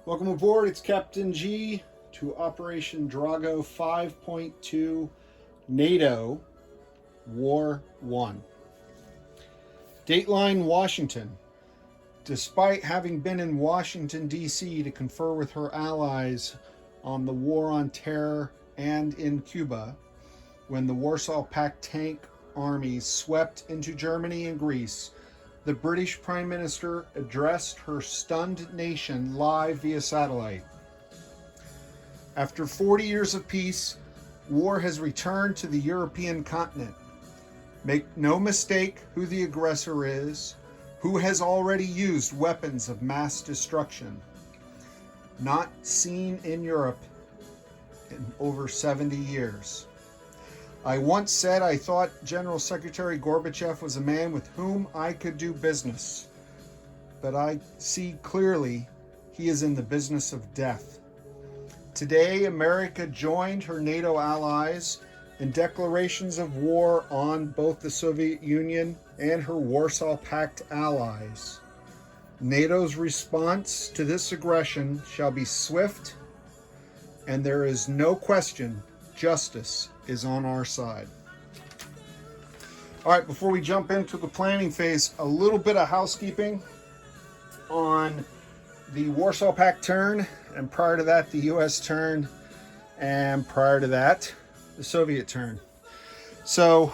Welcome aboard, it's Captain G to Operation Drago 5.2 NATO War 1. Dateline, Washington. Despite having been in Washington, D.C. to confer with her allies on the war on terror and in Cuba, when the Warsaw Pact tank armies swept into Germany and Greece, the British Prime Minister addressed her stunned nation live via satellite. After 40 years of peace, war has returned to the European continent. Make no mistake who the aggressor is, who has already used weapons of mass destruction. Not seen in Europe in over 70 years. I once said I thought General Secretary Gorbachev was a man with whom I could do business. But I see clearly he is in the business of death. Today, America joined her NATO allies in declarations of war on both the Soviet Union and her Warsaw Pact allies. NATO's response to this aggression shall be swift, and there is no question justice is on our side. All right, before we jump into the planning phase, a little bit of housekeeping on the Warsaw Pact turn, and prior to that, the US turn, and prior to that, the Soviet turn. So,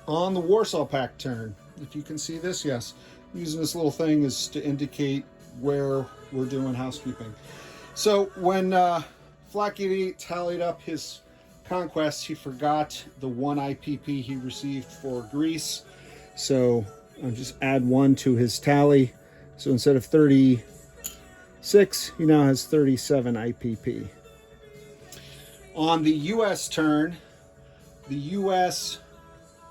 on the Warsaw Pact turn, if you can see this, yes, using this little thing is to indicate where we're doing housekeeping. So, when Flak 88 tallied up his conquests, he forgot the 1 IPP he received for Greece. So I'll just add 1 to his tally. So instead of 36, he now has 37 IPP. On the US turn, the US,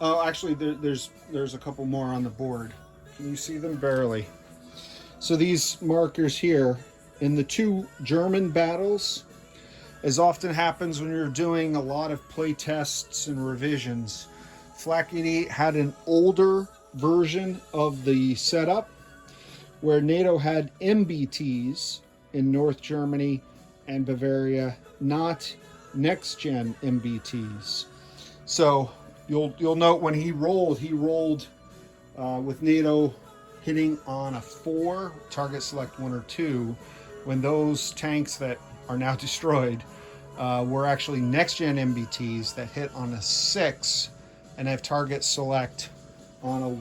oh, actually there's a couple more on the board. Can you see them? Barely. So these markers here, in the 2 German battles, as often happens when you're doing a lot of play tests and revisions, Flak 88 had an older version of the setup where NATO had MBTs in North Germany and Bavaria, not next-gen MBTs. So you'll note when he rolled with NATO hitting on a 4, target select 1 or 2, when those tanks that are now destroyed were actually next-gen MBTs that hit on a 6 and have target select on a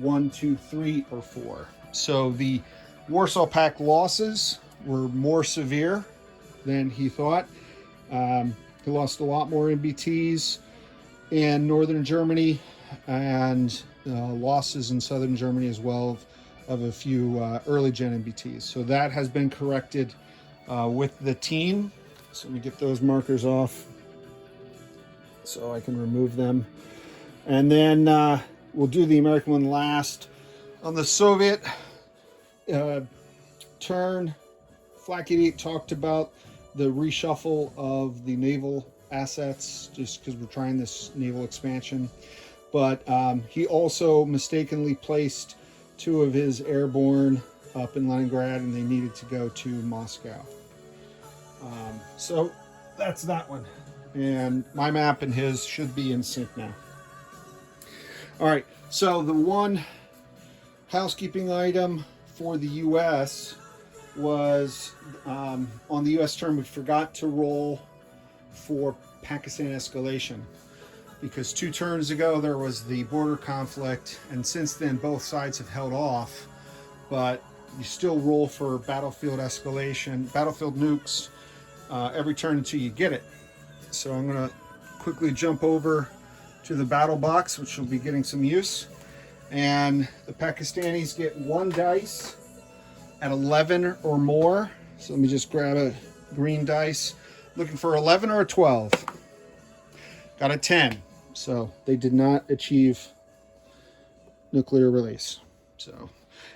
1, 2, 3, or 4. So the Warsaw Pact losses were more severe than he thought. He lost a lot more MBTs in northern Germany and losses in southern Germany as well of a few early gen MBTs. So that has been corrected with the team. So let me get those markers off so I can remove them. And then we'll do the American one last. On the Soviet turn, Flak 88 talked about the reshuffle of the naval assets just because we're trying this naval expansion. But he also mistakenly placed 2 of his airborne up in Leningrad and they needed to go to Moscow. So that's that one. And my map and his should be in sync now. All right, so the one housekeeping item for the U.S. was on the U.S. turn, we forgot to roll for Pakistan escalation because 2 turns ago there was the border conflict, and since then both sides have held off, but you still roll for battlefield escalation, battlefield nukes every turn until you get it. So I'm going to quickly jump over to the battle box, which will be getting some use. And the Pakistanis get 1 dice at 11 or more. So let me just grab a green dice. Looking for 11 or a 12. Got a 10. So they did not achieve nuclear release. So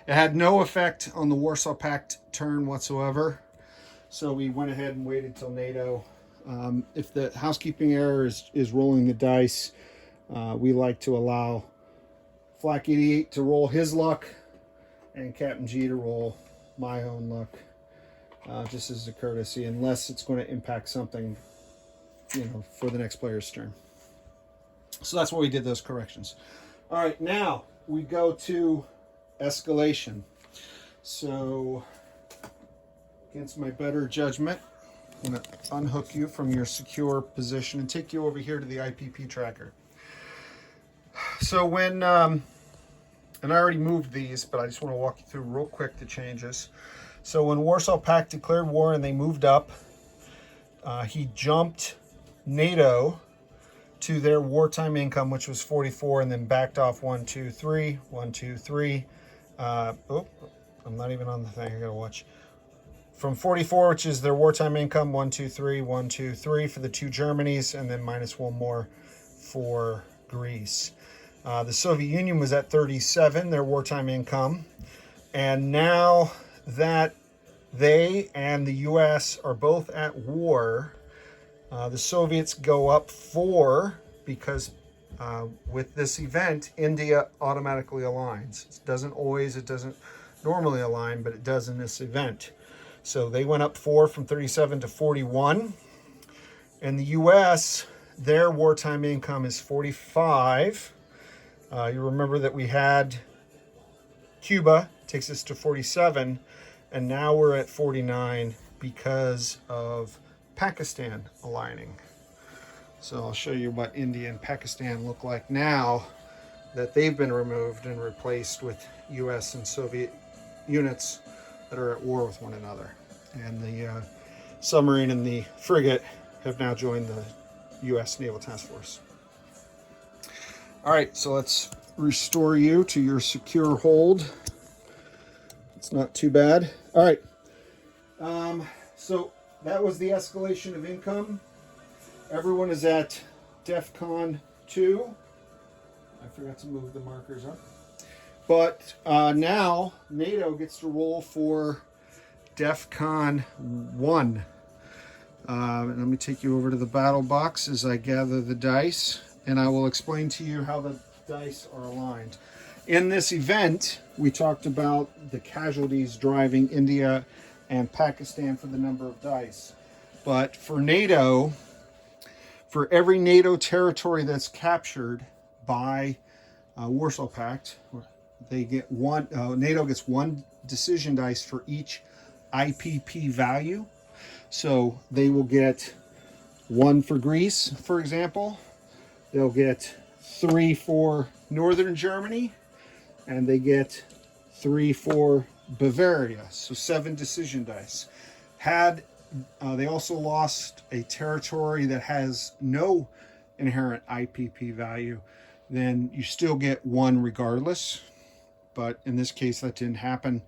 it had no effect on the Warsaw Pact turn whatsoever. So we went ahead and waited till NATO. If the housekeeping error is rolling the dice, we like to allow Flak 88 to roll his luck and Captain G to roll my own luck. just as a courtesy, unless it's going to impact something, for the next player's turn. So that's why we did those corrections. All right, now we go to escalation. So, against my better judgment, I'm going to unhook you from your secure position and take you over here to the IPP tracker. So when, and I already moved these, but I just want to walk you through real quick the changes. So when Warsaw Pact declared war and they moved up, he jumped NATO to their wartime income, which was 44, and then backed off 1, 2, 3, 1, 2, 3. Oh, I'm not even on the thing. I gotta watch. From 44, which is their wartime income, 1, 2, 3, 1, 2, 3 for the two Germanys, and then minus one more for Greece. The Soviet Union was at 37, their wartime income, and now that they and the U.S. are both at war, the Soviets go up 4 because with this event, India automatically aligns. It doesn't normally align, but it does in this event. So they went up 4 from 37 to 41. And the U.S., their wartime income is 45. You remember that we had Cuba, takes us to 47, and now we're at 49 because of Pakistan aligning. So I'll show you what India and Pakistan look like now that they've been removed and replaced with U.S. and Soviet units that are at war with one another. And the submarine and the frigate have now joined the U.S. Naval Task Force. All right, so let's restore you to your secure hold. It's not too bad. All right. So that was the escalation of income. Everyone is at DEFCON 2. I forgot to move the markers up. But now NATO gets to roll for DEFCON 1. And let me take you over to the battle box as I gather the dice, and I will explain to you how the dice are aligned. In this event, we talked about the casualties driving India and Pakistan for the number of dice. But for NATO, for every NATO territory that's captured by Warsaw Pact, they get one. NATO gets 1 decision dice for each IPP value. So they will get 1 for Greece, for example. They'll get 3 for Northern Germany, and they get 3 for Bavaria. So 7 decision dice. They also lost a territory that has no inherent IPP value, then you still get 1 regardless. But in this case, that didn't happen.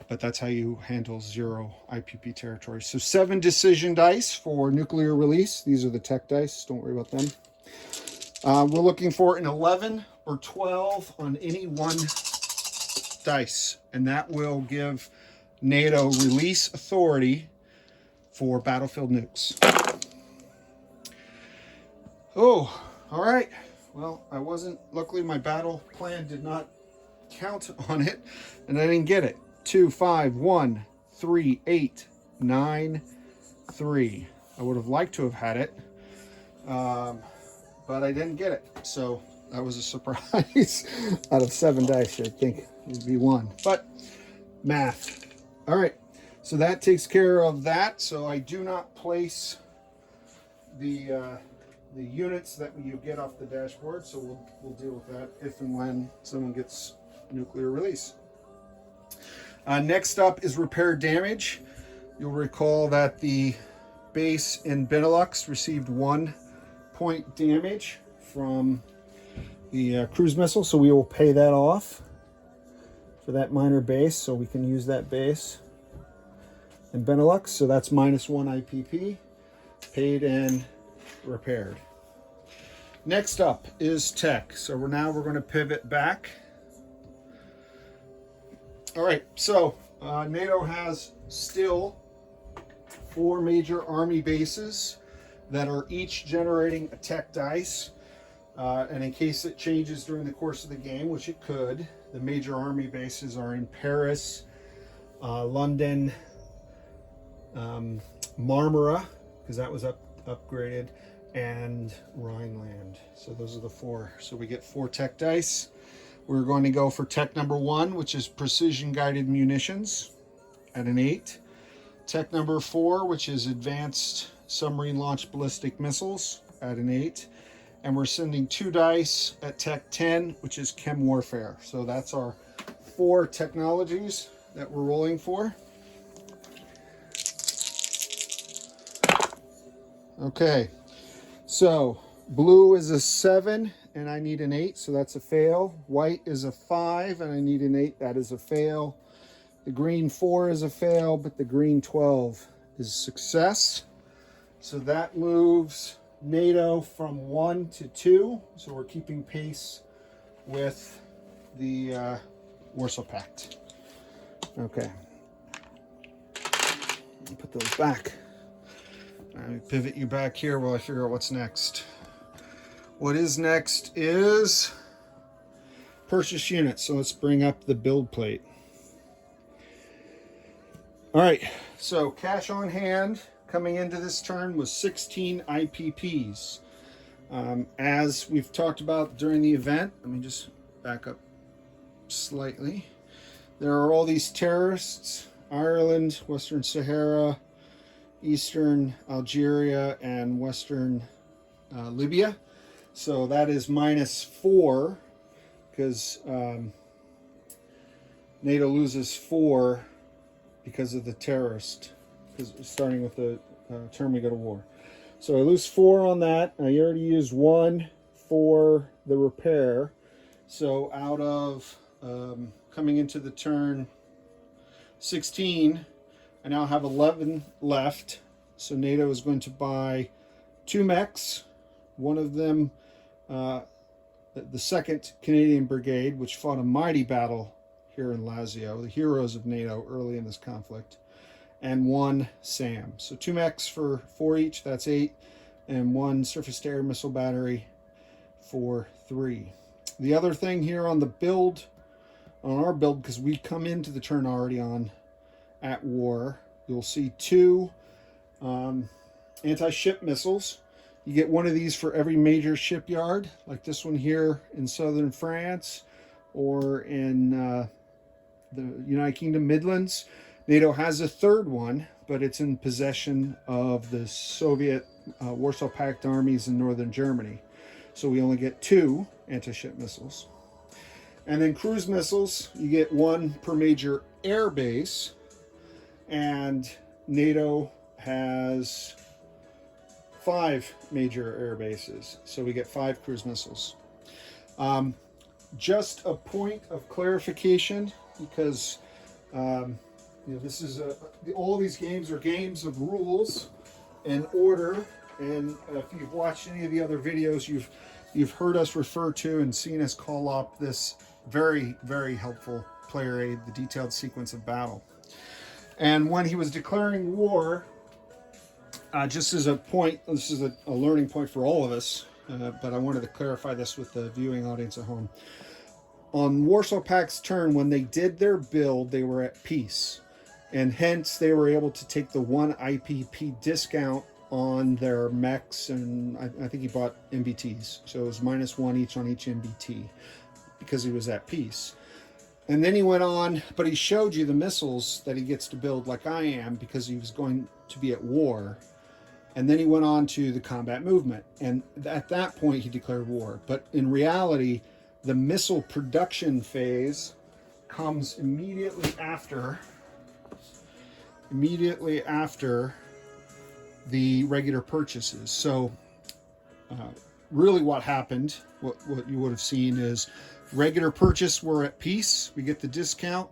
But that's how you handle 0 IPP territory. So 7 decision dice for nuclear release. These are the tech dice. Don't worry about them. We're looking for an 11 or 12 on any one dice. And that will give NATO release authority for battlefield nukes. Oh, all right. Well, luckily my battle plan did not count on it, and I didn't get it. 2, 5, 1, 3, 8, 9, 3. I would have liked to have had it, but I didn't get it. So that was a surprise. Out of 7 dice, I think it would be 1. But math. All right. So that takes care of that. So I do not place the units that you get off the dashboard. So we'll deal with that if and when someone gets nuclear release. Next up is repair damage. You'll recall that the base in Benelux received 1 point damage from the cruise missile, so we will pay that off for that minor base, so we can use that base in Benelux. So that's -1 IPP, paid and repaired. Next up is tech. So we're going to pivot back. All right, so NATO has still 4 major army bases that are each generating a tech dice. And in case it changes during the course of the game, which it could, the major army bases are in Paris, London, Marmara, because that was upgraded, and Rhineland. So those are the 4. So we get 4 tech dice. We're going to go for tech number 1, which is precision guided munitions, at an 8. Tech number 4, which is advanced submarine launched ballistic missiles, at an 8. And we're sending 2 dice at tech 10, which is chem warfare. So that's our 4 technologies that we're rolling for. Okay, so blue is a 7 and I need an 8, so that's a fail. White is a 5 and I need an 8, that is a fail. The green 4 is a fail, but the green 12 is a success. So that moves NATO from 1 to 2, so we're keeping pace with the Warsaw Pact. Okay, put those back. Let me pivot you back here while I figure out what's next. What is next is purchase units. So let's bring up the build plate. All right, so cash on hand coming into this turn was 16 IPPs. As we've talked about during the event, let me just back up slightly. There are all these terrorists, Ireland, Western Sahara, Eastern Algeria, and Western Libya. So that is -4 because NATO loses 4 because of the terrorist, because starting with the term we go to war. So I lose 4 on that. I already used 1 for the repair. So out of coming into the turn 16, I now have 11 left. So NATO is going to buy 2 mechs. One of them, the 2nd Canadian Brigade, which fought a mighty battle here in Lazio, the heroes of NATO early in this conflict, and 1 SAM. So 2 mechs for 4 each, that's 8, and 1 surface-to-air missile battery for 3. The other thing here on the build, on our build, because we come into the turn already at war, you'll see 2 anti-ship missiles. You get 1 of these for every major shipyard, like this one here in southern France or in the United Kingdom Midlands. NATO has a 3rd one, but it's in possession of the Soviet Warsaw Pact armies in northern Germany. So we only get 2 anti-ship missiles. And then cruise missiles, you get 1 per major air base, and NATO has 5 major air bases, so we get 5 cruise missiles. Just a point of clarification, because this is all these games are games of rules and order, and if you've watched any of the other videos, you've heard us refer to and seen us call up this very, very helpful player aid, the detailed sequence of battle. And when he was declaring war, just as a point, this is a learning point for all of us, but I wanted to clarify this with the viewing audience at home. On Warsaw Pact's turn, when they did their build, they were at peace, and hence they were able to take the 1 IPP discount on their mechs, and I think he bought MBTs, so it was -1 each on each MBT because he was at peace. And then he went on, but he showed you the missiles that he gets to build like I am because he was going to be at war. And then he went on to the combat movement. And at that point, he declared war. But in reality, the missile production phase comes immediately after the regular purchases. So really what happened, what you would have seen is regular purchase, we're at peace, we get the discount.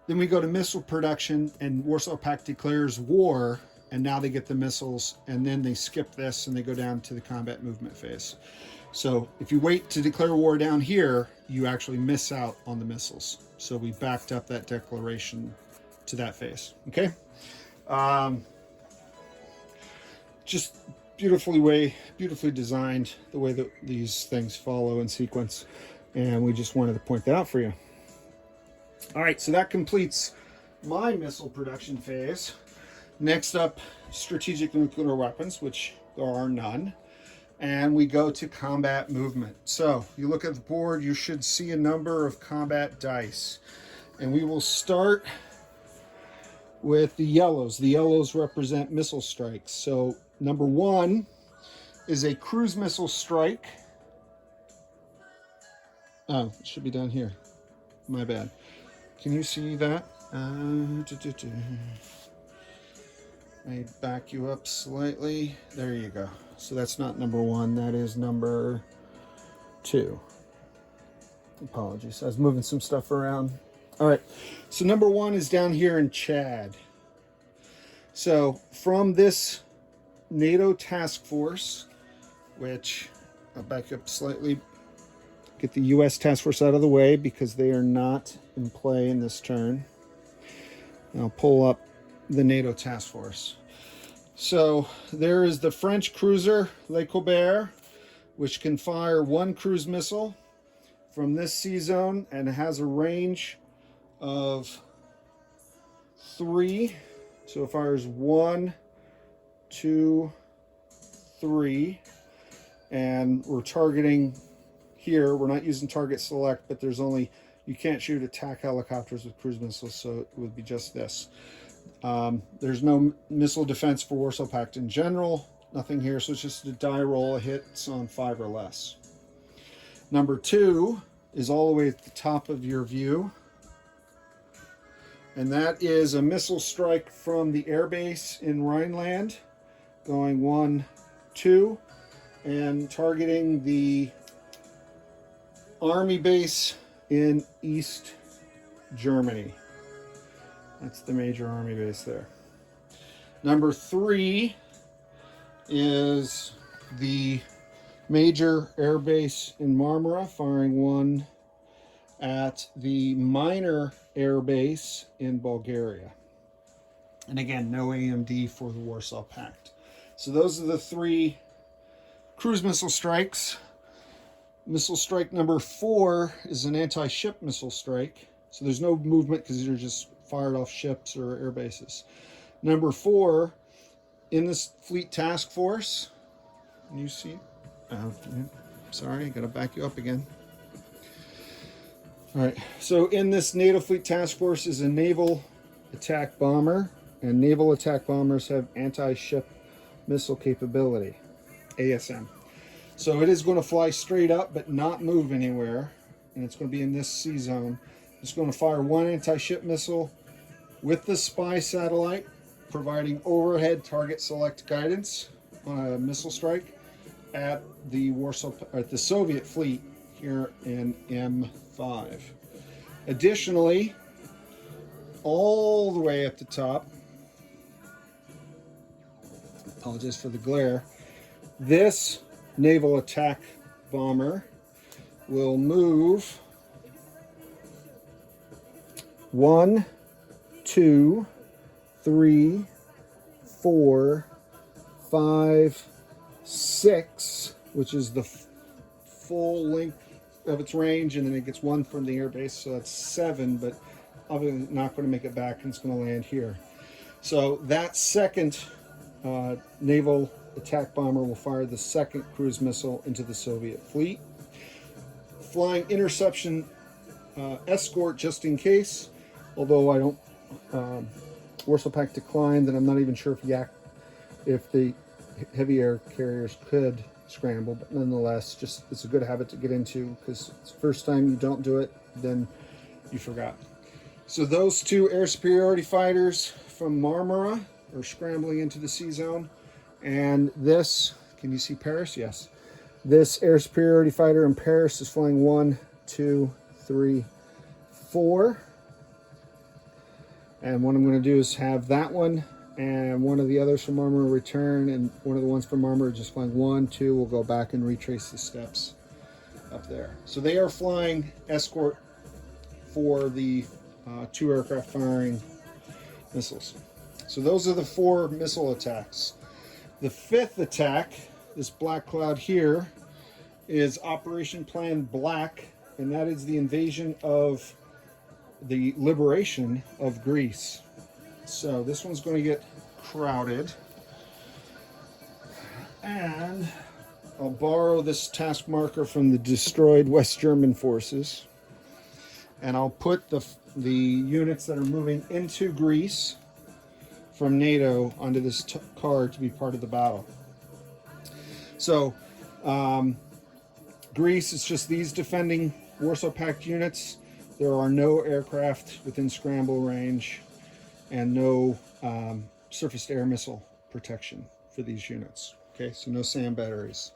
Then we go to missile production and Warsaw Pact declares war, and now they get the missiles, and then they skip this and they go down to the combat movement phase. So if you wait to declare war down here, you actually miss out on the missiles. So we backed up that declaration to that phase. Okay. Just beautifully designed, the way that these things follow in sequence. And we just wanted to point that out for you. All right, so that completes my missile production phase. Next up, strategic nuclear weapons, which there are none. And we go to combat movement. So you look at the board, you should see a number of combat dice. And we will start with the yellows. The yellows represent missile strikes. So number 1 is a cruise missile strike. Oh, it should be down here. My bad. Can you see that? I back you up slightly. There you go. So that's not number 1. That is number 2. Apologies. I was moving some stuff around. All right. So number 1 is down here in Chad. So from this NATO task force, which I'll back up slightly, get the U.S. task force out of the way because they are not in play in this turn. I'll pull up the NATO task force. So there is the French cruiser Le Colbert, which can fire 1 cruise missile from this sea zone and has a range of 3. So it fires 1, 2, 3, and we're targeting here. We're not using target select, but there's only, you can't shoot attack helicopters with cruise missiles, so it would be just this. There's no missile defense for Warsaw Pact in general, nothing here, so it's just a die roll of hits on 5 or less. Number 2 is all the way at the top of your view, and that is a missile strike from the airbase in Rhineland, going 1, 2, and targeting the army base in East Germany. That's the major army base there. Number 3 is the major air base in Marmara, firing 1 at the minor air base in Bulgaria. And again, no AMD for the Warsaw Pact. So those are the 3 cruise missile strikes. Missile strike number 4 is an anti-ship missile strike. So there's no movement because these are just fired off ships or air bases. Number 4, in this fleet task force, can you see? Sorry, I gotta back you up again. All right, so in this NATO fleet task force is a naval attack bomber, and naval attack bombers have anti-ship missile capability, ASM. So it is going to fly straight up but not move anywhere, and it's going to be in this sea zone. It's going to fire 1 anti-ship missile with the spy satellite, providing overhead target select guidance on a missile strike at the Soviet fleet here in M5. Additionally, all the way at the top, apologize for the glare, this naval attack bomber will move 1, 2, 3, 4, 5, 6, which is the full length of its range, and then it gets 1 from the airbase, so that's 7, but obviously not going to make it back, and it's going to land here. So that second naval attack bomber will fire the 2nd cruise missile into the Soviet fleet. Flying interception escort just in case, although I don't, Warsaw Pact declined, and I'm not even sure if the heavy air carriers could scramble, but nonetheless, just it's a good habit to get into, because it's the first time you don't do it, then you forgot. So those 2 air superiority fighters from Marmara are scrambling into the sea zone, and this, can you see Paris? Yes. This air superiority fighter in Paris is flying 1, 2, 3, 4. And what I'm going to do is have that one and one of the others from Marmara return, and one of the ones from Marmara just flying 1, 2. We'll go back and retrace the steps up there. So they are flying escort for the 2 aircraft firing missiles. So those are the 4 missile attacks. The 5th attack, this black cloud here, is Operation Plan Black, and that is the invasion of the liberation of Greece. So this one's going to get crowded. And I'll borrow this task marker from the destroyed West German forces. And I'll put the units that are moving into Greece from NATO onto this card to be part of the battle. So, Greece is just these defending Warsaw Pact units. There are no aircraft within scramble range and no surface-to-air missile protection for these units. Okay, so no SAM batteries.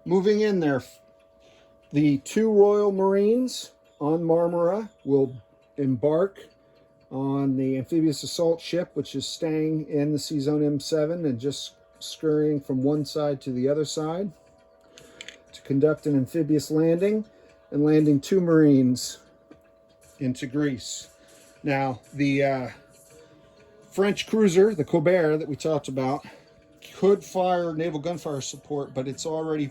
Moving in there, the 2 Royal Marines on Marmara will embark on the amphibious assault ship, which is staying in the Sea Zone M7 and just scurrying from one side to the other side to conduct an amphibious landing and landing 2 Marines into Greece. Now, the French cruiser, the Colbert that we talked about, could fire naval gunfire support, but it's already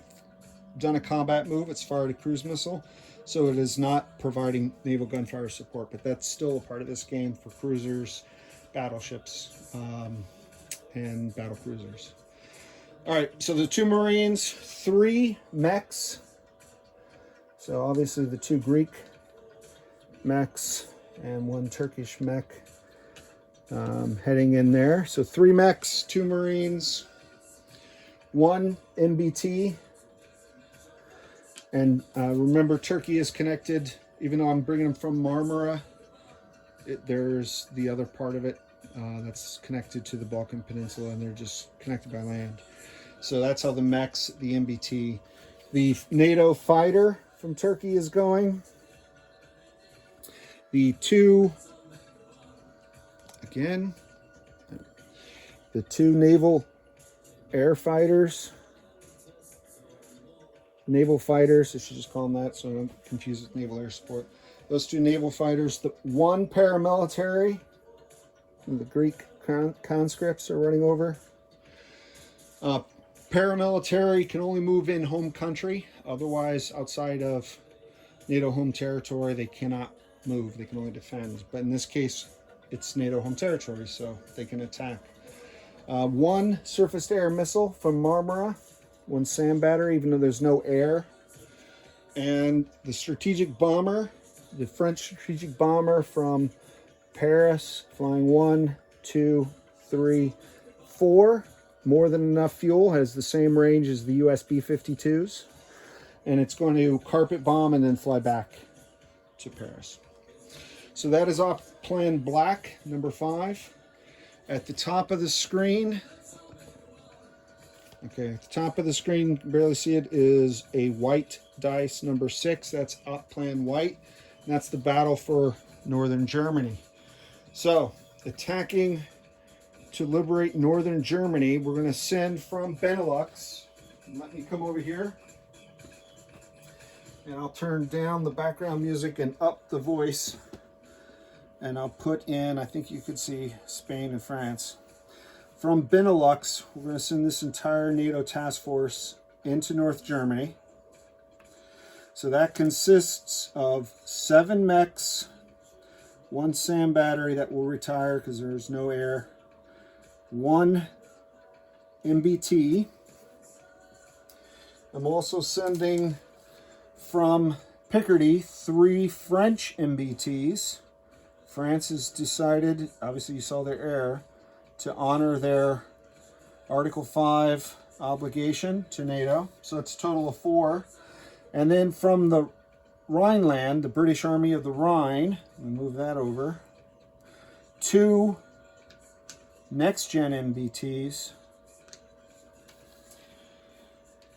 done a combat move. It's fired a cruise missile, so it is not providing naval gunfire support, but that's still a part of this game for cruisers, battleships, and battle cruisers. All right, so the 2 Marines, 3 mechs. So obviously the 2 Greek mechs and 1 Turkish mech heading in there. So 3 mechs, 2 Marines, 1 MBT. And remember, Turkey is connected, even though I'm bringing them from Marmara, there's the other part of it that's connected to the Balkan Peninsula, and they're just connected by land. So that's how the mechs, the MBT. The NATO fighter from Turkey is going. The 2, again, the 2 naval air fighters. Naval fighters, I should just call them that so I don't confuse with naval air support. Those 2 naval fighters, the 1 paramilitary, and the Greek conscripts are running over. Paramilitary can only move in home country. Otherwise, outside of NATO home territory, they cannot move. They can only defend. But in this case, it's NATO home territory, so they can attack. 1 surface-to-air missile from Marmara. 1 SAM battery, even though there's no air. And the strategic bomber, the French strategic bomber from Paris, flying 1, 2, 3, 4. More than enough fuel, has the same range as the US B-52s. And it's going to carpet bomb and then fly back to Paris. So that is off plan black, number 5. At the top of the screen, okay, at the top of the screen, you can barely see it, is a white dice, number 6. That's up plan white. And that's the battle for northern Germany. So, attacking to liberate northern Germany, we're going to send from Benelux. Let me come over here. And I'll turn down the background music and up the voice. And I'll put in, I think you could see Spain and France. From Benelux, we're going to send this entire NATO task force into North Germany. So that consists of 7 mechs, 1 SAM battery that will retire because there's no air, 1 MBT. I'm also sending from Picardy 3 French MBTs. France has decided, obviously you saw their air, to honor their Article 5 obligation to NATO. So it's a total of 4. And then from the Rhineland, the British Army of the Rhine, we move that over, 2 next-gen MBTs.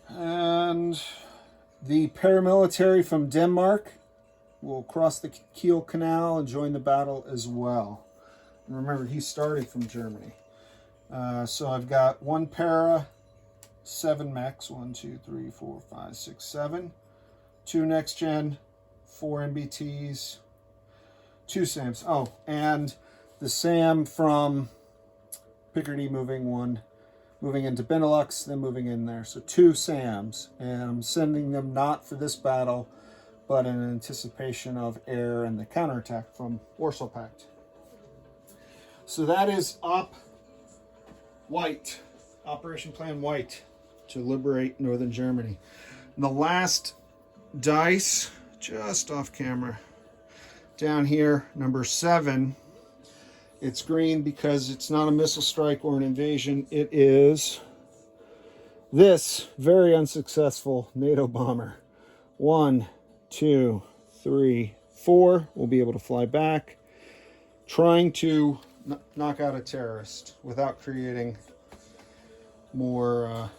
And the paramilitary from Denmark will cross the Kiel Canal and join the battle as well. And remember, he started from Germany. So I've got 1 para, 7 mechs, 1, 2, 3, 4, 5, 6, 7. 2 next gen, 4 MBTs, 2 SAMs. Oh, and the SAM from Picardy moving into Benelux, then moving in there. So 2 SAMs, and I'm sending them not for this battle, but in anticipation of air and the counterattack from Warsaw Pact. So that is up White, Operation Plan White, to liberate northern Germany. And the last dice, just off camera, down here, number 7. It's green because it's not a missile strike or an invasion. It is this very unsuccessful NATO bomber. 1, 2, 3, 4. We'll be able to fly back, trying to knock out a terrorist without creating more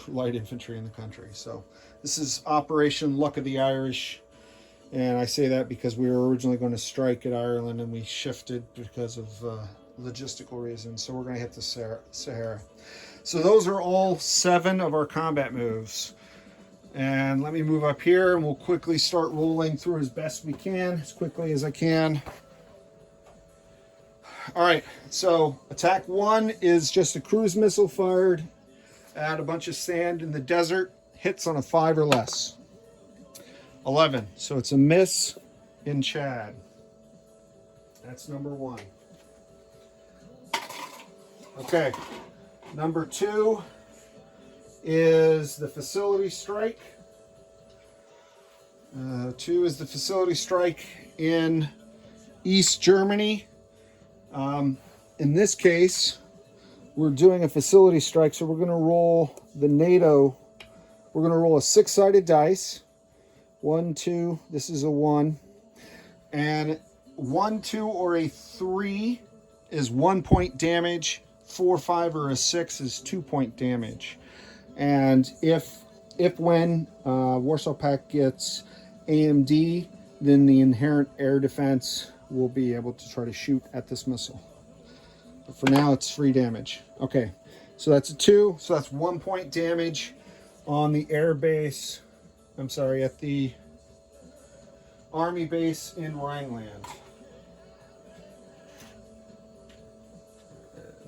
light infantry in the country. So this is Operation Luck of the Irish. And I say that because we were originally going to strike at Ireland and we shifted because of logistical reasons. So we're going to hit the Sahara. So those are all 7 of our combat moves. And let me move up here and we'll quickly start rolling through as best we can, as quickly as I can. All right, so attack 1 is just a cruise missile fired at a bunch of sand in the desert. Hits on a 5 or less. 11, so it's a miss in Chad. That's number 1. Okay, number 2 is the facility strike. 2 is the facility strike in East Germany. In this case, we're doing a facility strike, so we're going to roll the NATO. We're going to roll a 6-sided dice. 1, 2, this is a 1. And 1, 2, or a 3 is 1 point damage. 4, 5, or a 6 is 2 point damage. And if when Warsaw Pact gets AMD, then the inherent air defense will be able to try to shoot at this missile. But for now, it's free damage. Okay, so that's a 2. So that's 1 point damage on the air base. I'm sorry, at the Army base in Rhineland.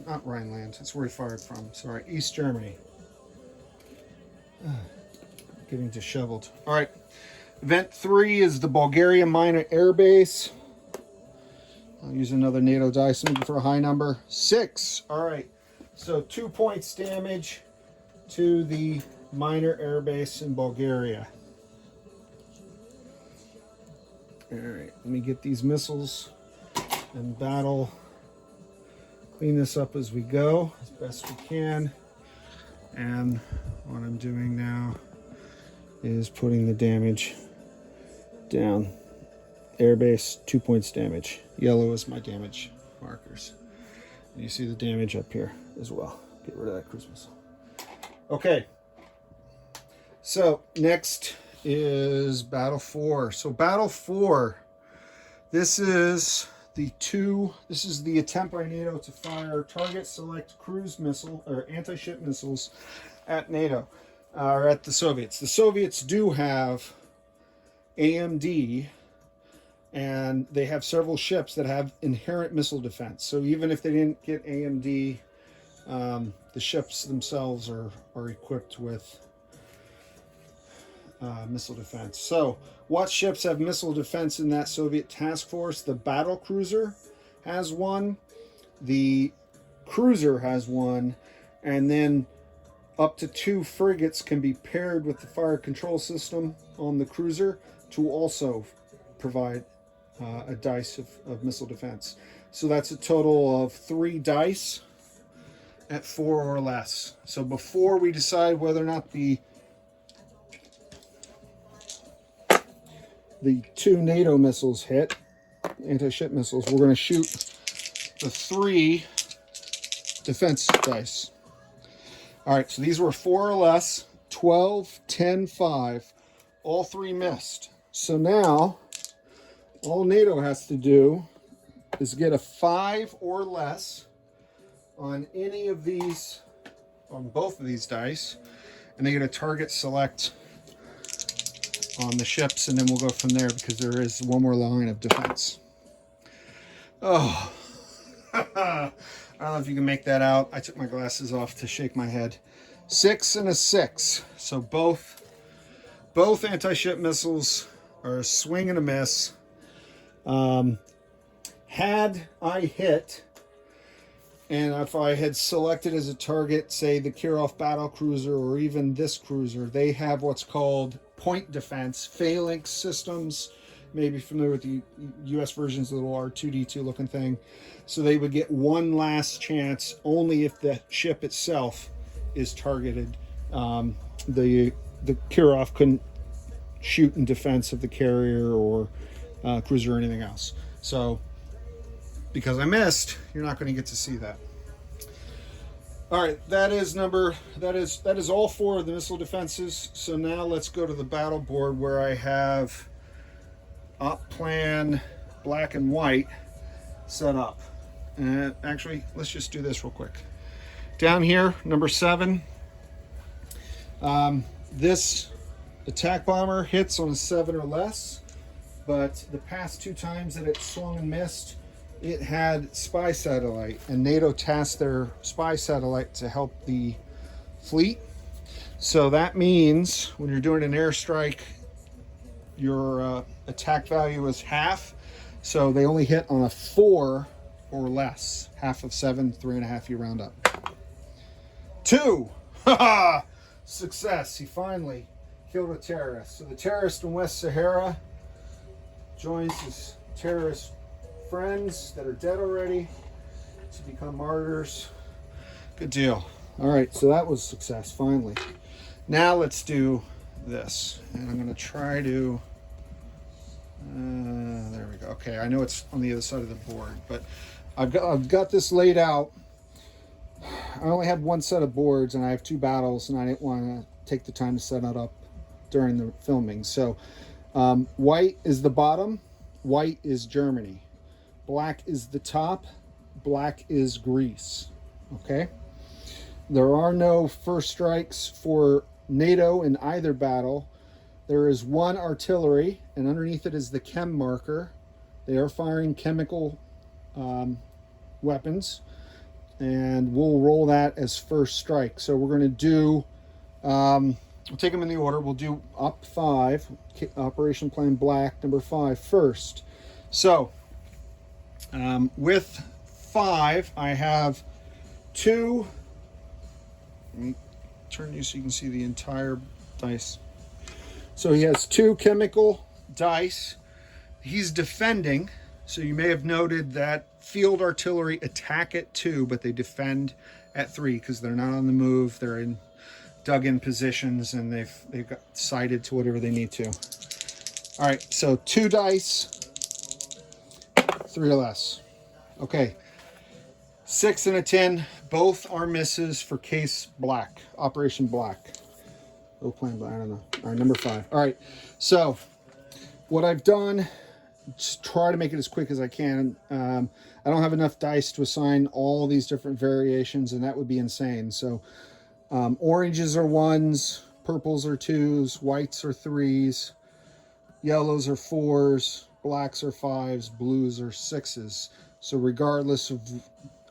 Not Rhineland, that's where he fired from. Sorry, East Germany. Getting disheveled. All right, event 3 is the Bulgaria Minor Air Base. I'll use another NATO dice, looking for a high number. 6. All right, so 2 points damage to the minor air base in Bulgaria. All right, let me get these missiles in battle. Clean this up as we go, as best we can. And what I'm doing now is putting the damage down. Airbase, 2 points damage. Yellow is my damage markers. And you see the damage up here as well. Get rid of that cruise missile. Okay. So next is Battle 4. So Battle 4, this is the attempt by NATO to fire target select cruise missile or anti-ship missiles at NATO, or at the Soviets. The Soviets do have AMD, and they have several ships that have inherent missile defense. So even if they didn't get AMD, the ships themselves are equipped with missile defense. So what ships have missile defense in that Soviet task force? The battle cruiser has one, the cruiser has one, and then up to 2 frigates can be paired with the fire control system on the cruiser to also provide a dice of missile defense. So that's a total of 3 dice at 4 or less. So before we decide whether or not the 2 NATO missiles hit, anti-ship missiles, we're going to shoot the 3 defense dice. All right, so these were 4 or less, 12, 10, 5. All 3 missed. So now, all NATO has to do is get a 5 or less on any of these, on both of these dice, and they get a target select on the ships, and then we'll go from there because there is one more line of defense. Oh, I don't know if you can make that out. I took my glasses off to shake my head. 6 and a 6. So both anti-ship missiles are a swing and a miss. Had I hit And if I had selected as a target, say, the Kirov battle cruiser or even this cruiser, they have what's called point defense, phalanx systems. Maybe familiar with the US version's little R2D2 looking thing. So they would get one last chance only if the ship itself is targeted. The Kirov couldn't shoot in defense of the carrier or cruiser or anything else. So because I missed, you're not going to get to see that. All right, that is all 4 of the missile defenses. So now let's go to the battle board where I have op plan black and white set up. And actually, let's just do this real quick. Down here, number 7. This attack bomber hits on a 7 or less, but the past 2 times that it swung and missed, it had spy satellite, and NATO tasked their spy satellite to help the fleet. So that means when you're doing an airstrike, your attack value is half. So they only hit on a 4 or less. Half of 7, 3.5, you round up. 2, haha, success. He finally killed a terrorist. So the terrorist in West Sahara joins his terrorist friends that are dead already to become martyrs. Good deal. All right, so that was success finally. Now let's do this, and I'm going to try to there we go. Okay, I know it's on the other side of the board, but I've got this laid out. I only have 1 set of boards and I have 2 battles, and I didn't want to take the time to set that up during the filming. So white is the bottom, white is Germany. Black is the top, black is Greece. Okay? There are no first strikes for NATO in either battle. There is 1 artillery, and underneath it is the chem marker. They are firing chemical weapons, and we'll roll that as first strike. So we're going to do, we'll take them in the order. We'll do op 5, Operation Plan Black, number 5 first. So with 5, I have 2. Let me turn you so you can see the entire dice. So he has 2 chemical dice. He's defending. So you may have noted that field artillery attack at 2, but they defend at 3 because they're not on the move. They're in dug-in positions, and they've got sighted to whatever they need to. All right, so 2 dice, 3 or less. Okay, 6 and a 10. Both are misses for case black, Operation Black. Oh, plan black, I don't know. All right, number 5. All right, so what I've done, just try to make it as quick as I can. I don't have enough dice to assign all these different variations, and that would be insane. So oranges are 1s, purples are 2s, whites are 3s, yellows are 4s, blacks are 5s, blues are 6s. So regardless of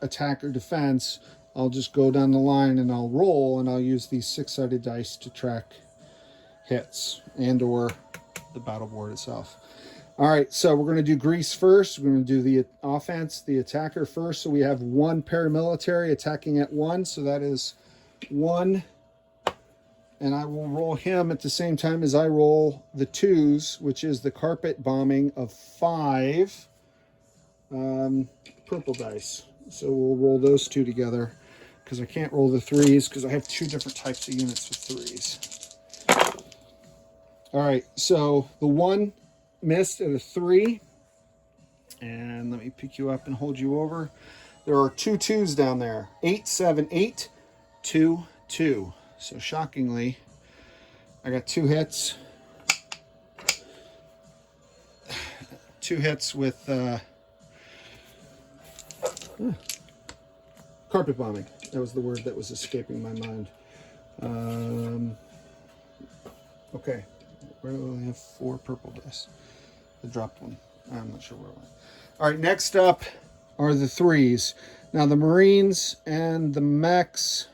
attack or defense, I'll just go down the line and I'll roll, and I'll use these 6-sided dice to track hits and or the battle board itself. All right, so we're going to do Greece first. We're going to do the offense, the attacker first. So we have 1 paramilitary attacking at 1. So that is 1. And I will roll him at the same time as I roll the 2s, which is the carpet bombing of 5 purple dice. So we'll roll those 2 together because I can't roll the 3s because I have 2 different types of units with 3s. All right, so the 1 missed at a 3. And let me pick you up and hold you over. There are 2 2s down there. 8, 7, 8, 2, 2. So shockingly, I got 2 hits. 2 hits with carpet bombing. That was the word that was escaping my mind. Okay, where do I have 4 purple dice? I dropped 1. I'm not sure where it went. All right, next up are the 3s. Now the Marines and the mechs,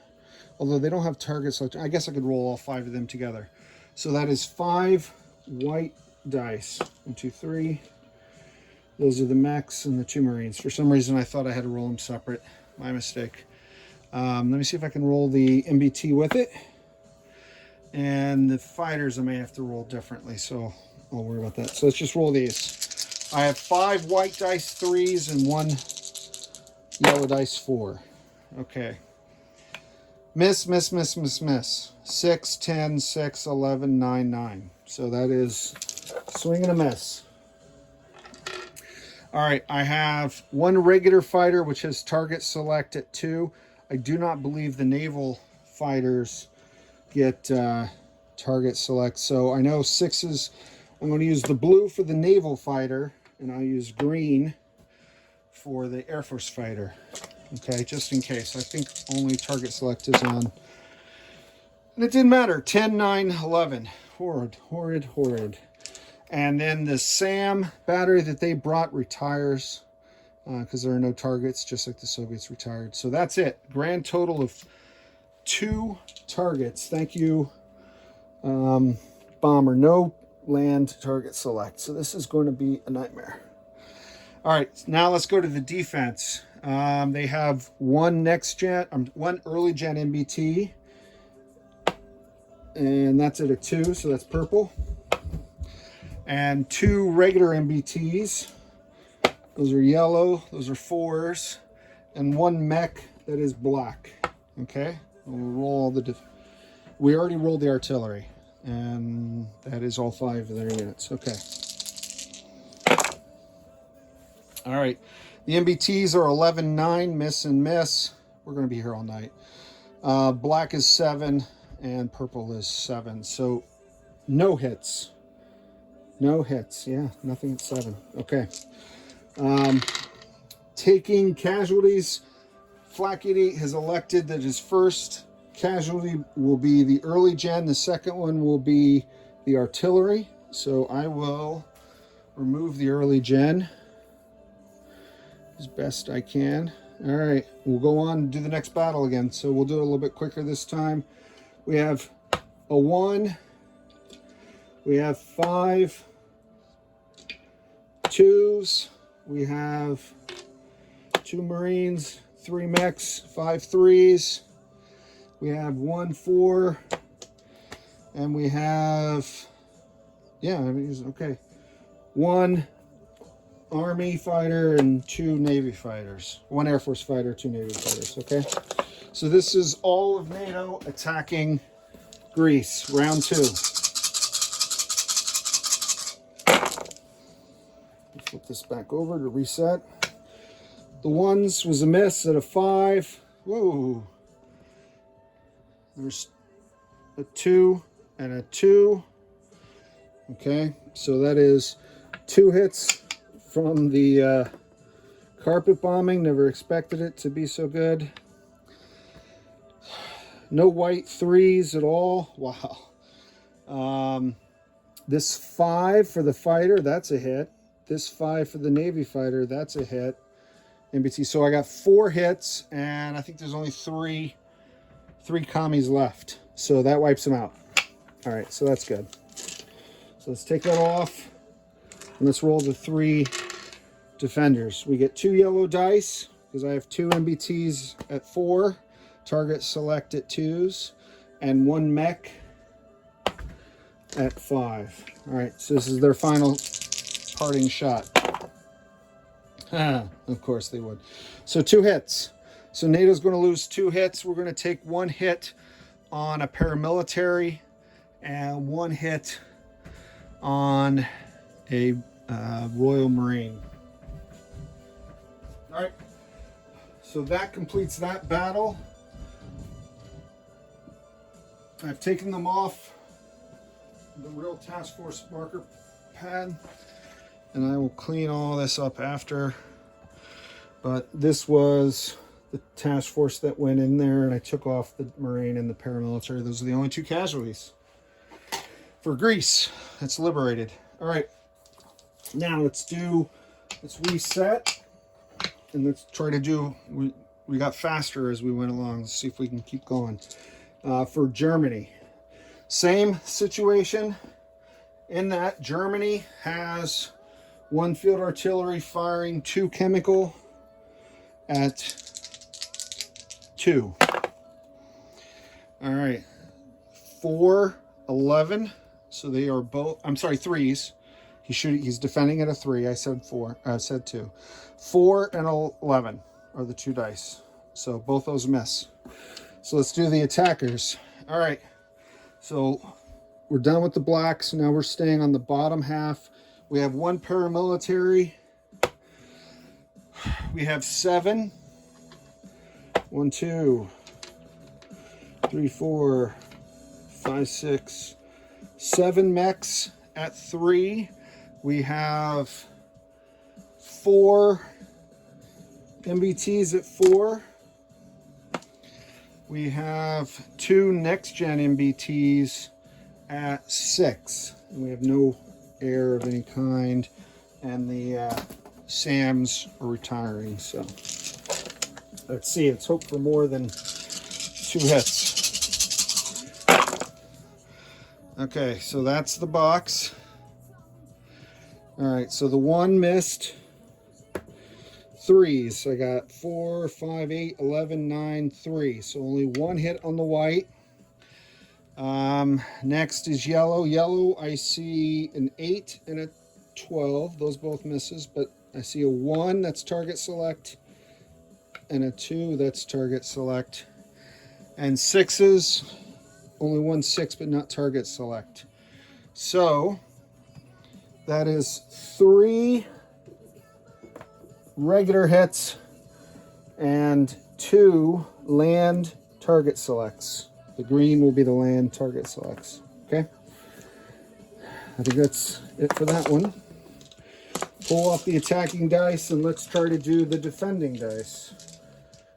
although they don't have targets, I guess I could roll all 5 of them together. So that is 5 white dice. 1, 2, 3. Those are the mechs and the 2 Marines. For some reason, I thought I had to roll them separate. My mistake. Let me see if I can roll the MBT with it. And the fighters I may have to roll differently, so I'll worry about that. So let's just roll these. I have 5 white dice 3s and 1 yellow dice 4. Okay. Miss, miss, miss, miss, miss. 6, 10, 6, 11, 9, 9. So that is swing and a miss. All right, I have 1 regular fighter, which has target select at 2. I do not believe the naval fighters get target select. So I know 6s, I'm going to use the blue for the naval fighter, and I'll use green for the Air Force fighter. Okay, just in case. I think only target select is on. And it didn't matter. 10, 9, 11. Horrid, horrid, horrid. And then the SAM battery that they brought retires because there are no targets, just like the Soviets retired. So that's it. Grand total of 2 targets. Thank you, Bomber. No land target select. So this is going to be a nightmare. All right, now let's go to the defense. They have 1 early gen MBT, and that's at a 2, so that's purple. And 2 regular MBTs. Those are yellow. Those are 4s. And 1 mech that is black. Okay? We'll roll all the... We already rolled the artillery. And that is all 5 of their units. Okay. All right. The MBTs are 11, 9, miss and miss. We're going to be here all night. Black is 7, and purple is 7. So, no hits. No hits. Yeah, nothing at 7. Okay. Taking casualties. Flak Kitty has elected that his first casualty will be the early gen. The second one will be the artillery. So I will remove the early gen as best I can. All right, we'll go on and do the next battle again. So we'll do it a little bit quicker this time. We have a 1. We have 5 2s. We have 2 Marines, 3 mechs, 5 3s. We have 1 4. And we have, yeah, okay. 1 Army fighter and 2 Navy fighters. 1 Air Force fighter, 2 Navy fighters, okay? So this is all of NATO attacking Greece, round 2. Flip this back over to reset. The 1s was a miss at a 5. Whoa. There's a 2 and a 2. Okay, so that is 2 hits from the carpet bombing. Never expected it to be so good. No white 3s at all. Wow. This 5 for the fighter, that's a hit. This 5 for the Navy fighter, that's a hit. MBT. So I got 4 hits, and I think there's only 3 commies left. So that wipes them out. All right, so that's good. So let's take that off, and let's roll the 3 defenders. We get 2 yellow dice, because I have 2 MBTs at 4, target select at 2s, and 1 mech at 5. All right, so this is their final parting shot. Of course they would. So 2 hits. So NATO's going to lose 2 hits. We're going to take 1 hit on a paramilitary and 1 hit on a Royal Marine. All right. So that completes that battle. I've taken them off the real task force marker pad, and I will clean all this up after. But this was the task force that went in there, and I took off the Marine and the paramilitary. Those are the only 2 casualties for Greece. It's liberated. All right, now let's reset, and let's try to do, we got faster as we went along. Let's see if we can keep going. For Germany, same situation in that Germany has 1 field artillery firing 2 chemical at 2. All right, 4, 11. So they are both, I'm sorry, 3s. He's defending at a 3. I said 4. I said 2. 4 and 11 are the 2 dice. So both those miss. So let's do the attackers. All right. So we're done with the blacks. Now we're staying on the bottom half. We have 1 paramilitary. We have 7. 1, 2, 3, 4, 5, 6, 7 mechs at 3. We have 4 MBTs at 4. We have 2 next-gen MBTs at 6. And we have no air of any kind. And the SAMs are retiring. So let's see. Let's hope for more than 2 hits. Okay, so that's the box. All right, so the 1 missed. 3s. I got 4, 5, 8, 11, 9, 3. So only 1 hit on the white. Next is yellow. Yellow, I see an 8 and a 12. Those both misses, but I see a 1 that's target select and a 2 that's target select. And 6s, only 1 6, but not target select. So that is 3 regular hits and 2 land target selects. The green will be the land target selects. Okay, I think that's it for that one. Pull off the attacking dice and let's try to do the defending dice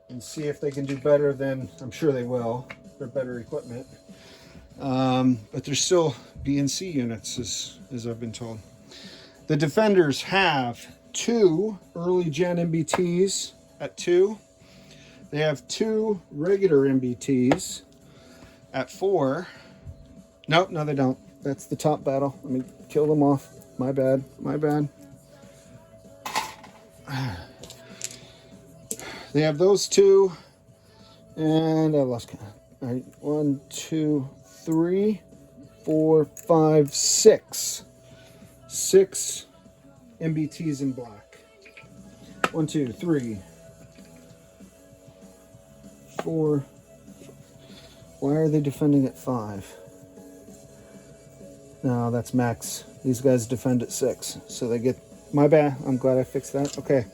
and see if they can do better than, I'm sure they will. They're better equipment, but they're still BNC units, as I've been told. The defenders have 2 early gen MBTs at 2. They have 2 regular MBTs at 4. Nope, no they don't. That's the top battle. Let me kill them off. My bad. My bad. They have those 2. And I lost count. All right, 1, 2, 3, 4, 5, 6. 6 MBTs in black. 1, 2, 3, 4. Why are they defending at 5? No, that's max. These guys defend at 6. So they get, my bad. I'm glad I fixed that. Okay.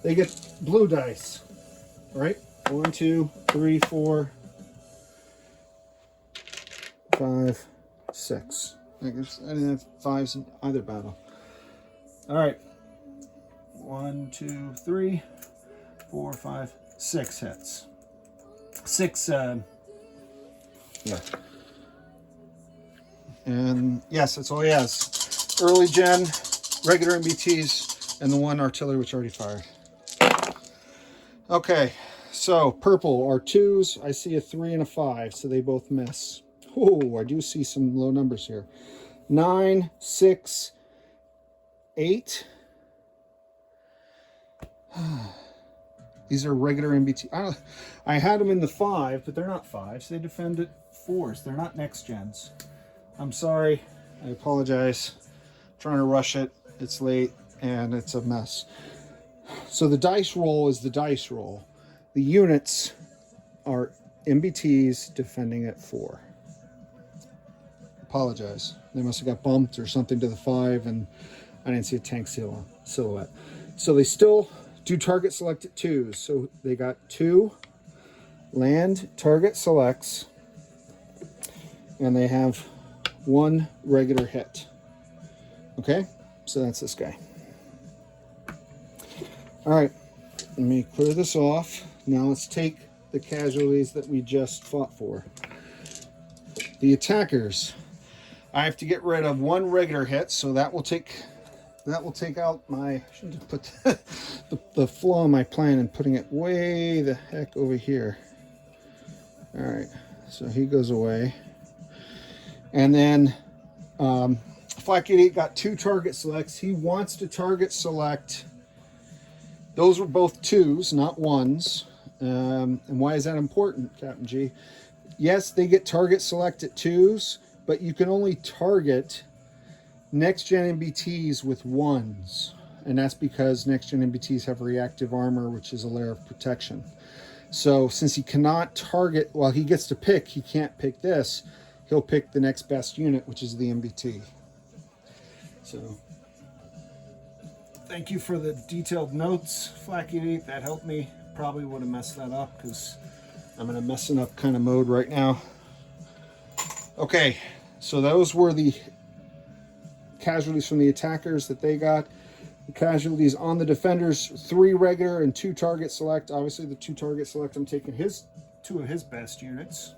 They get blue dice. All right. 1, 2, 3, 4, 5, 6. I didn't have 5s in either battle. All right. 1, 2, 3, 4, 5, 6 hits. 6, yeah. And yes, that's all he has. Early gen, regular MBTs, and the 1 artillery which already fired. Okay, so purple are 2s. I see a 3 and a 5, so they both miss. Oh, I do see some low numbers here. 9, 6, 8. These are regular MBT. I had them in the 5, but they're not 5s. They defend at 4s. They're not next gens. I'm sorry. I apologize. I'm trying to rush it. It's late and it's a mess. So the dice roll is the dice roll. The units are MBTs defending at 4. Apologize. They must have got bumped or something to the 5 and I didn't see a tank silhouette. So they still do target select at 2s. So they got 2 land target selects and they have 1 regular hit. Okay, so that's this guy. All right, let me clear this off. Now let's take the casualties that we just fought for. The attackers. I have to get rid of 1 regular hit, so that will take out my, I should have put the flaw in my plan and putting it way the heck over here. All right, so he goes away. And then Flak 88 got 2 target selects. He wants to target select. Those were both 2s, not 1s. And why is that important, Captain G? Yes, they get target select at 2s, but you can only target next-gen MBTs with 1s. And that's because next-gen MBTs have reactive armor, which is a layer of protection. So since he cannot target, well, he gets to pick, he can't pick this, he'll pick the next best unit, which is the MBT. So thank you for the detailed notes, Flack88. That helped me. Probably would have messed that up because I'm in a messing up kind of mode right now. Okay, so those were the casualties from the attackers that they got. The casualties on the defenders, 3 regular and 2 target select. Obviously the 2 target select, I'm taking 2 of his best units,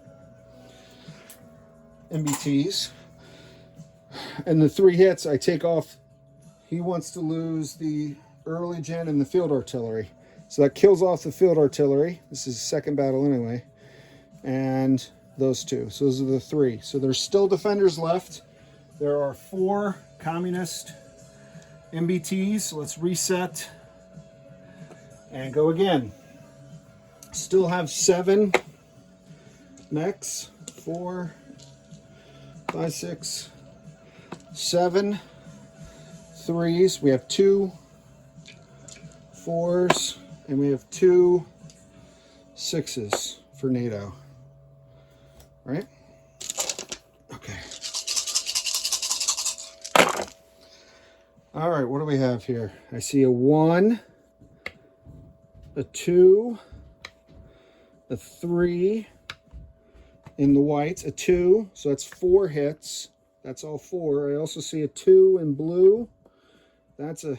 MBTs. And the 3 hits I take off. He wants to lose the early gen and the field artillery. So that kills off the field artillery. This is the second battle anyway. And those 2. So those are the 3. So there's still defenders left. There are 4 communist MBTs. So let's reset and go again. Still have 7 mechs. 4, 5, 6, 7 3s. We have 2 4s. And we have 2 6s for NATO. Right? Okay. All right, what do we have here? I see a 1, a 2, a 3 in the whites, a 2, so that's 4 hits. That's all 4. I also see a 2 in blue. That's a...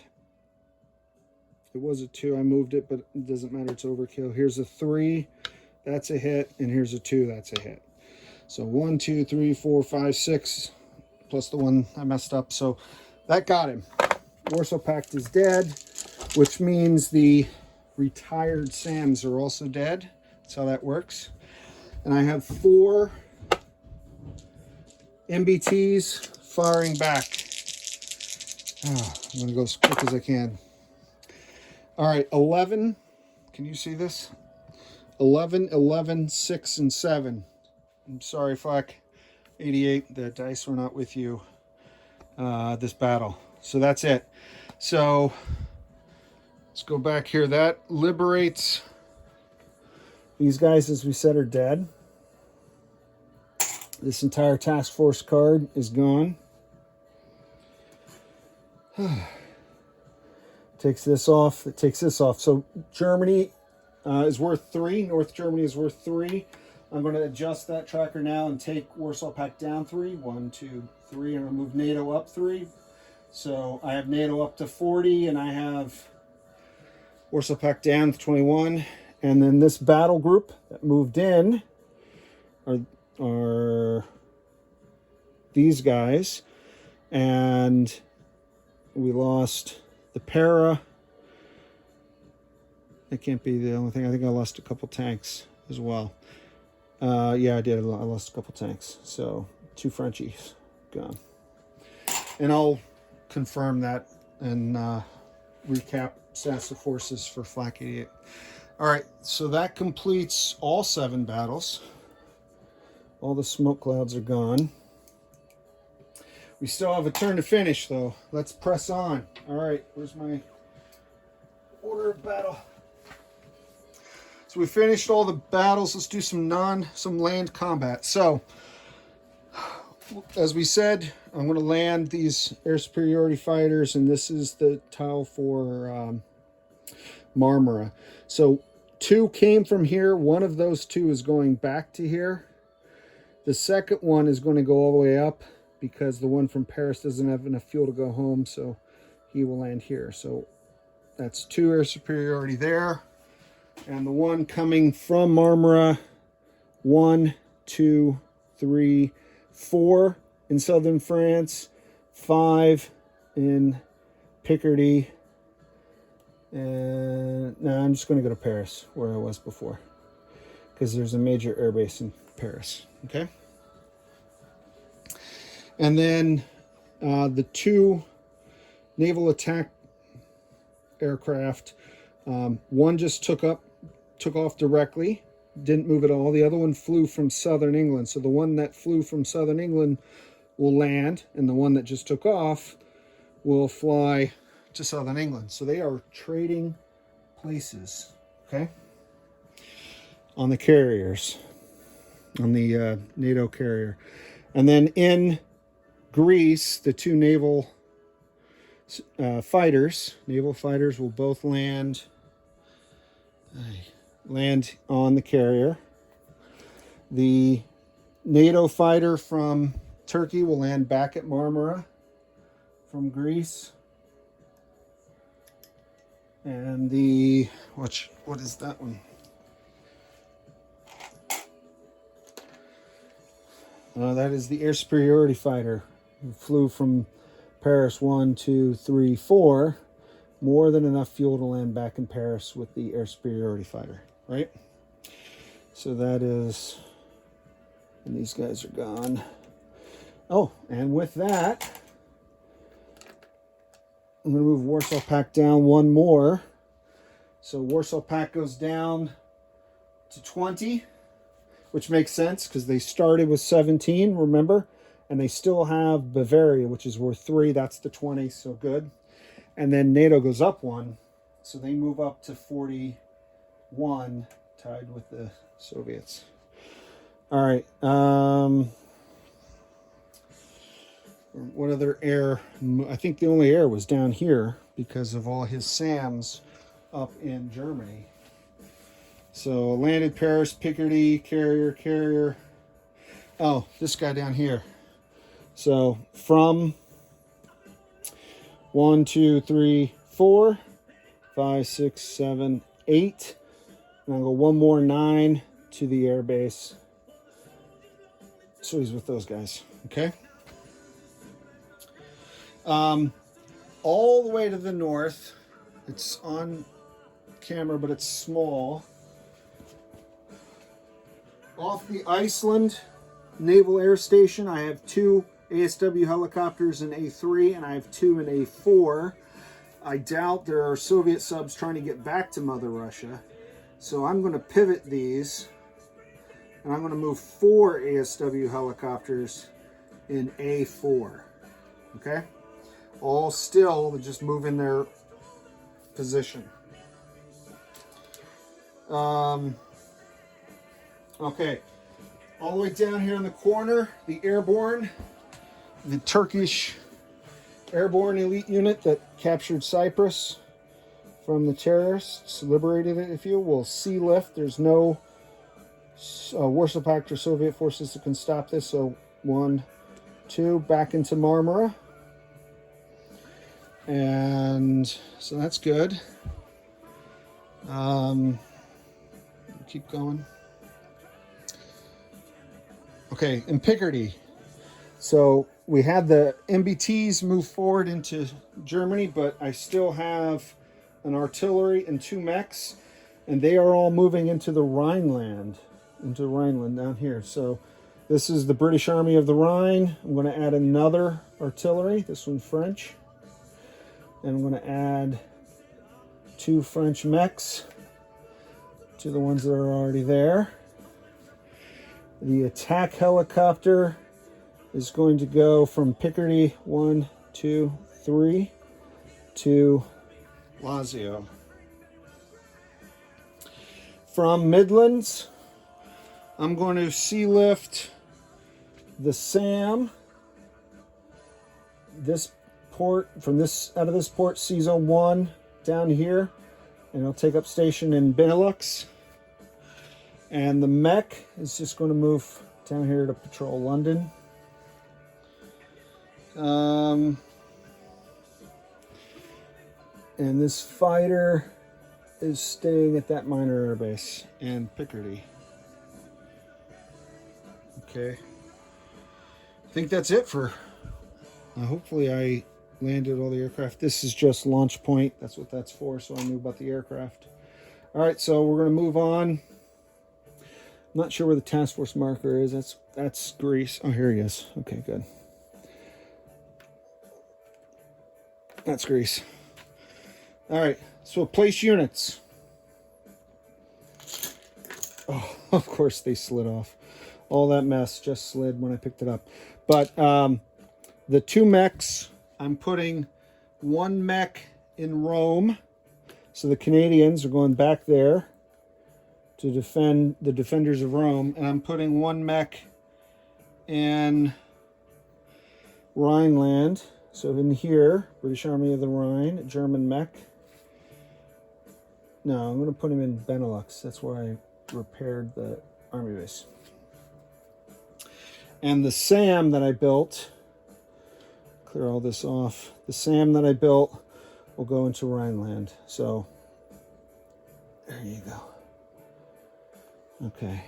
It was a 2. I moved it, but it doesn't matter. It's overkill. Here's a 3. That's a hit. And here's a 2. That's a hit. So 1, 2, 3, 4, 5, 6, plus the 1 I messed up. So that got him. Warsaw Pact is dead, which means the retired SAMs are also dead. That's how that works. And I have 4 MBTs firing back. Oh, I'm going to go as quick as I can. All right, 11. Can you see this? 11, 11, 6, and 7. I'm sorry, Flack 88. The dice were not with you this battle. So that's it. So let's go back here. That liberates these guys, as we said, are dead. This entire task force card is gone. Takes this off. It takes this off. So Germany is worth 3. North Germany is worth 3. I'm going to adjust that tracker now and take Warsaw Pact down 3. 1, 2, 3. And I'll move NATO up 3. So I have NATO up to 40, and I have Warsaw Pact down to 21. And then this battle group that moved in are these guys. And we lost the para. That can't be the only thing. I think I lost a couple tanks as well. Yeah, I did. I lost a couple tanks. So 2 Frenchies gone. And I'll confirm that and recap stats of forces for Flak 88. All right, so that completes all 7 battles. All the smoke clouds are gone. We still have a turn to finish, though. Let's press on. All right, where's my order of battle? So we finished all the battles. Let's do some land combat. So, as we said, I'm going to land these air superiority fighters, and this is the tile for Marmara. So 2 came from here. One of those 2 is going back to here. The second one is going to go all the way up, because the one from Paris doesn't have enough fuel to go home, so he will land here. So that's 2 air superiority there. And the one coming from Marmara, 1, 2, 3, 4 in southern France, 5 in Picardy. And now I'm just going to go to Paris, where I was before, because there's a major airbase in Paris. Okay. And then the 2 naval attack aircraft, one just took up took off directly, didn't move at all. The other one flew from southern England. So the one that flew from southern England will land, and the one that just took off will fly to southern England. So they are trading places, okay, on the carriers, on the NATO carrier. And then in Greece, the two naval fighters will both land on the carrier. The NATO fighter from Turkey will land back at Marmara from Greece. And the, what is that one? That is the air superiority fighter who flew from Paris 1, 2, 3, 4. More than enough fuel to land back in Paris with the air superiority fighter, right? So that is, and these guys are gone. Oh, and with that, I'm going to move Warsaw Pact down one more. So Warsaw Pact goes down to 20, which makes sense because they started with 17, remember? And they still have Bavaria, which is worth 3. That's the 20, so good. And then NATO goes up 1, so they move up to 41, tied with the Soviets. All right. What other air? I think the only air was down here because of all his SAMs up in Germany. So landed Paris, Picardy, carrier. Oh, this guy down here. So from 1, 2, 3, 4, 5, 6, 7, 8. And I'll go one more 9 to the air base. So he's with those guys. Okay. All the way to the north, it's on camera, but it's small. Off the Iceland Naval Air Station, I have 2 ASW helicopters in A3, and I have 2 in A4. I doubt there are Soviet subs trying to get back to Mother Russia. So I'm going to pivot these, and I'm going to move 4 ASW helicopters in A4. Okay? All still just move in their position. Okay, all the way down here in the corner, the airborne, the Turkish airborne elite unit that captured Cyprus from the terrorists, liberated it, if you will, sea lift. There's no Warsaw Pact or Soviet forces that can stop this. So 1, 2, back into Marmara. And so that's good. Keep going. Okay, in Picardy. So we had the MBTs move forward into Germany, but I still have an artillery and 2 mechs, and they are all moving into the Rhineland, down here. So this is the British Army of the Rhine. I'm going to add another artillery, this one French. And I'm going to add 2 French mechs to the ones that are already there. The attack helicopter is going to go from Picardy 1, 2, 3 to Lazio. From Midlands, I'm going to sea lift the SAM. This port out of this port, C Zone 1 down here, and it'll take up station in Benelux. And the mech is just going to move down here to patrol London. And this fighter is staying at that minor air base in Picardy. Okay. I think that's it for... hopefully I landed all the aircraft. This is just launch point. That's what that's for, so I knew about the aircraft. All right, so we're going to move on. I'm not sure where the task force marker is. That's Greece. Oh, here he is. Okay, good. That's Greece. All right, so place units. Oh, of course they slid off. All that mess just slid when I picked it up. But the two mechs, I'm putting one mech in Rome. So the Canadians are going back there to defend the defenders of Rome. And I'm putting one mech in Rhineland. So in here, British Army of the Rhine, German mech. No, I'm going to put him in Benelux. That's where I repaired the army base. And the SAM that I built, clear all this off. The SAM that I built will go into Rhineland. So there you go. Okay.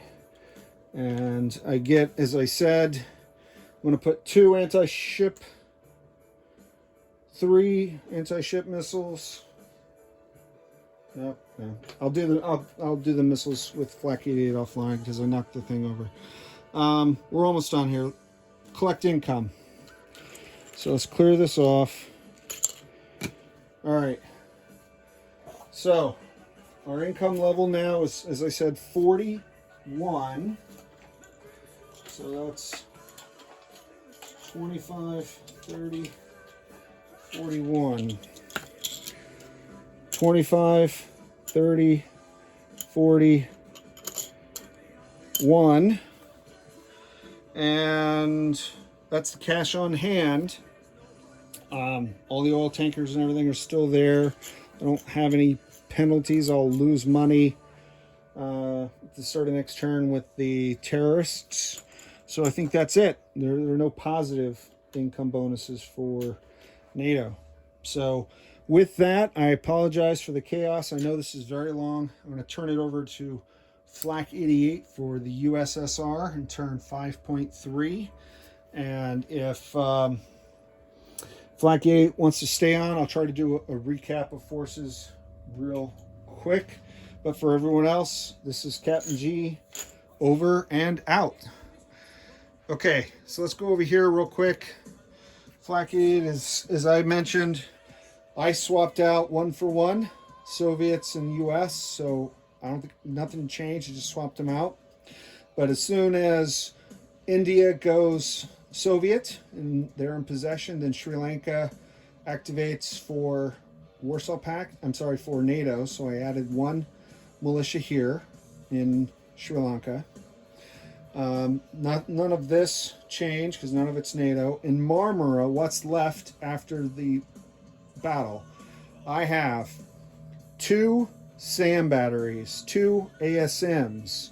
And I get, as I said, I'm going to put 3 anti-ship missiles. No. I'll do the missiles with Flak 88 offline because I knocked the thing over. We're almost done here. Collect income. So let's clear this off. All right. So our income level now is, as I said, 41. So that's 25, 30, 41. 25, 30, 41. And that's the cash on hand. All the oil tankers and everything are still there. I don't have any penalties. I'll lose money at the start of next turn with the terrorists. So I think that's it. There are no positive income bonuses for NATO. So with that, I apologize for the chaos. I know this is very long. I'm going to turn it over to Flak 88 for the USSR and turn 5.3. And if Flak 88 wants to stay on, I'll try to do a recap of forces real quick. But for everyone else, this is Captain G, over and out. Okay, so let's go over here real quick. Flak 88 is, as I mentioned, I swapped out 1-for-1 Soviets and US, so I don't think nothing changed. I just swapped them out. But as soon as India goes Soviet and they're in possession, then Sri Lanka activates for Warsaw Pact. I'm sorry, for NATO. So I added one militia here in Sri Lanka. None of this changed because none of it's NATO. In Marmara, what's left after the battle? I have 2 SAM batteries, 2 ASMs.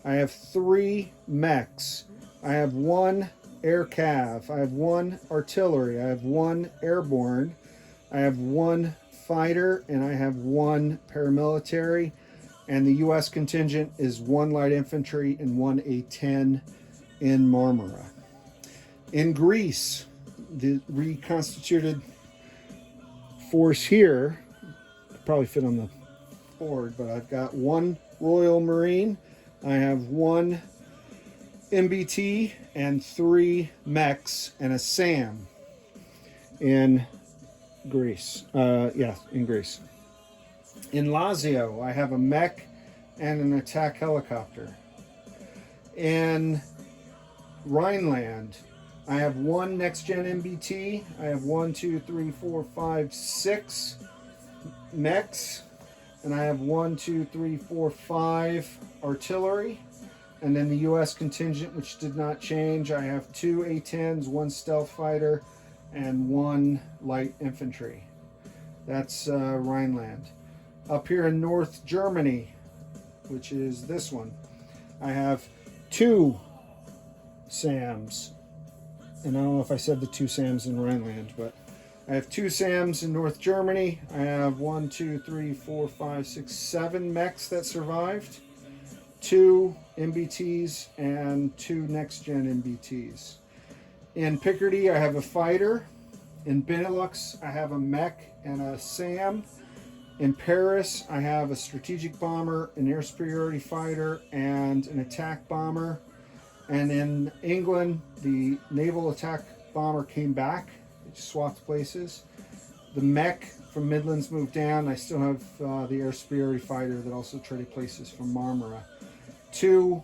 I have 3 mechs. I have 1 air cav. I have 1 artillery. I have 1 airborne. I have 1 fighter, and I have 1 paramilitary. And the U.S. contingent is 1 light infantry and 1 A-10 in Marmara. In Greece, the reconstituted force here, probably fit on the board, but I've got 1 Royal Marine, I have 1 MBT and 3 mechs and a SAM in Greece. In Greece. In Lazio, I have a mech and an attack helicopter. In Rhineland, I have 1 next-gen MBT. I have 6 mechs. And I have 5 artillery. And then the U.S. contingent, which did not change, I have 2 A-10s, 1 stealth fighter, and 1 light infantry. That's Rhineland. Up here in North Germany, which is this one, I have 2 SAMs. And I don't know if I said the 2 SAMs in Rhineland, but I have 2 SAMs in North Germany. I have 7 mechs that survived, 2 MBTs, and 2 next-gen MBTs. In Picardy, I have a fighter. In Benelux, I have a mech and a SAM. In Paris, I have a strategic bomber, an air superiority fighter, and an attack bomber. And in England, the naval attack bomber came back. It swapped places. The mech from Midlands moved down. I still have the air superiority fighter that also traded places from Marmara. 2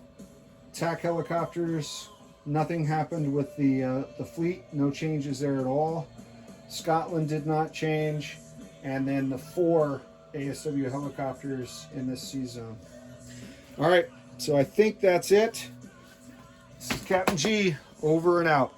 attack helicopters. Nothing happened with the fleet. No changes there at all. Scotland did not change. And then the 4 ASW helicopters in this sea zone. All right, so I think that's it. This is Captain G, over and out.